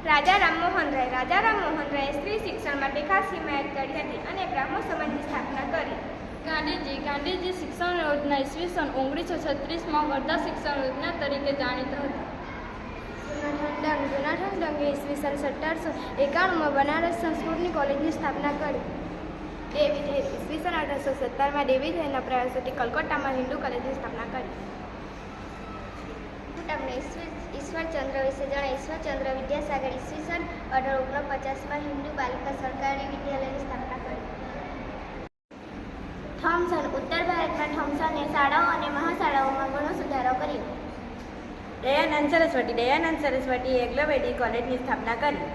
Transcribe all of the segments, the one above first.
રાજા રામમોહન રાયે સ્ત્રી શિક્ષણ માટે ખાસ હિમાયત કરી હતી અને બ્રાહ્મો સમાજની સ્થાપના કરી. ગાંધીજી શિક્ષણ યોજના ઈસવીસન 1936માં વર્ધા શિક્ષણ યોજના તરીકે જાણીતી હતી. જોનાથન ડંગે ઈસવીસન 1791માં બનારસ સંસ્કૃતની કોલેજની સ્થાપના કરી. ડેવિડ હેર ઈસવીસન 1817માં ડેવિડ હેરના પ્રયાસોથી કલકત્તામાં હિન્દુ કોલેજની સ્થાપના કરી. હું તમને ઈશ્વરચંદ્ર વિશે જણાવીશ. ઈશ્વરચંદ્ર વિદ્યાસાગર ઈસવીસન 1849માં હિન્દુ બાલિકા સરકારી વિદ્યાલયની સ્થાપના કરી. થોમ્સન ઉત્તર ભારતમાં થોમ્સને શાળાઓ અને મહાશાળાઓમાં ઘણો સુધારો કર્યો. દયાનંદ સરસ્વતીએ એંગ્લો-વેદિક કોલેજની સ્થાપના કરી.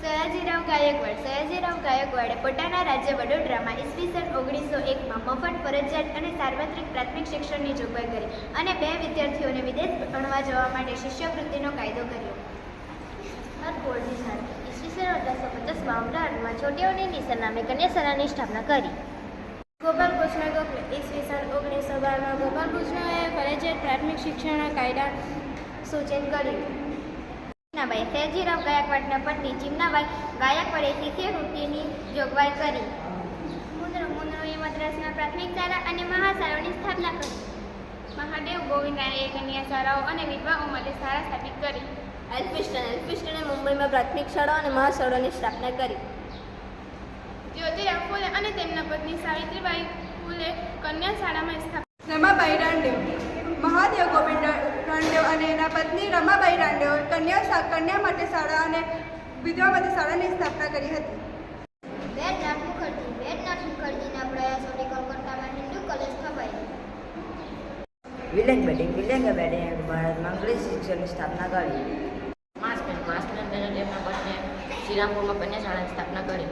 સયાજીરાવ ગાયકવાડે પોતાના રાજ્ય વડોદરામાં ઈસવીસન 1901માં મફત ફરજિયાત અને સાર્વત્રિક પ્રાથમિક શિક્ષણની જોગવાઈ કરી અને 2 વિદ્યાર્થીઓને વિદેશ ભણવા જવા માટે શિષ્યવૃત્તિનો કાયદો કર્યો. હરગોળની શાળા ઈસવીસન 1850માં અમદાવાદમાં છોટીઓની નિસર નામે કન્યાશાળાની સ્થાપના કરી. ગોપાલકૃષ્ણ ગોખલે ઈસવીસન 1912માં ગોપાલકૃષ્ણએ ફરજિયાત પ્રાથમિક શિક્ષણના કાયદા સૂચન કર્યું. સયાજીરાવ ગાયકવાડના પત્ની ચીમનાબાઈ ગાયકવાડે શિષ્યવૃત્તિની જોગવાઈ કરી. મુન્દ્રોએ મદ્રાસમાં પ્રાથમિક શાળા અને મહાશાળાઓની સ્થાપના કરી. મહાદેવ ગોવિંદાએ કન્યા શાળાઓ અને વિધવાઓ માટે શાળા સ્થાપિત કરી. એલ્ફિસ્ટને મુંબઈમાં પ્રાથમિક શાળાઓ અને મહાશાળાઓની સ્થાપના કરી. જ્યોતિરાવ ફૂલે અને તેમના પત્ની સાવિત્રીબાઈ ફૂલે કન્યા શાળામાં સ્થાપના. રમાબાઈ રાંદેવ મહાદેવ ગોવિંદ રાંદેવ અને એના પત્ની રમાબાઈ રાંદેવ કન્યા માટે શાળા અને વિધવા માટે શાળાની સ્થાપના કરી હતી. વેદનાથ મુખર્જીના પ્રયાસોથી કલકત્તામાં હિન્દુ કોલેજ સ્થપાઈ. વિલિયમ બેડિંગે ભારતમાં અંગ્રેજી શિક્ષણની સ્થાપના કરી. તેમના પત્નીએ શ્રીરામપુરમાં કન્યાશાળાની સ્થાપના કરી.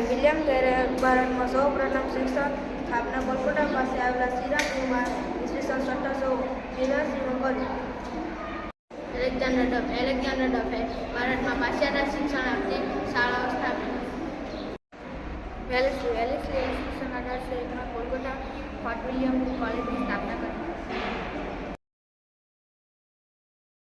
વિલિયમ કેરે ભારતમાં સૌપ્રથમ શિક્ષણ સ્થાપના કોલકાતા પાસે આવેલા શ્રીરામપુરમાં ઈસવીસન 1782માં કરી. એલેક્ઝાન્ડર ડફે ભારતમાં પાશ્ચાત્ય શિક્ષણ આપતી શાળાઓ સ્થાપી. વેલેસ્લીએ ઈસવીસન 1801માં કોલકાતા ફોર્ટ વિલિયમ કોલેજની સ્થાપના કરી.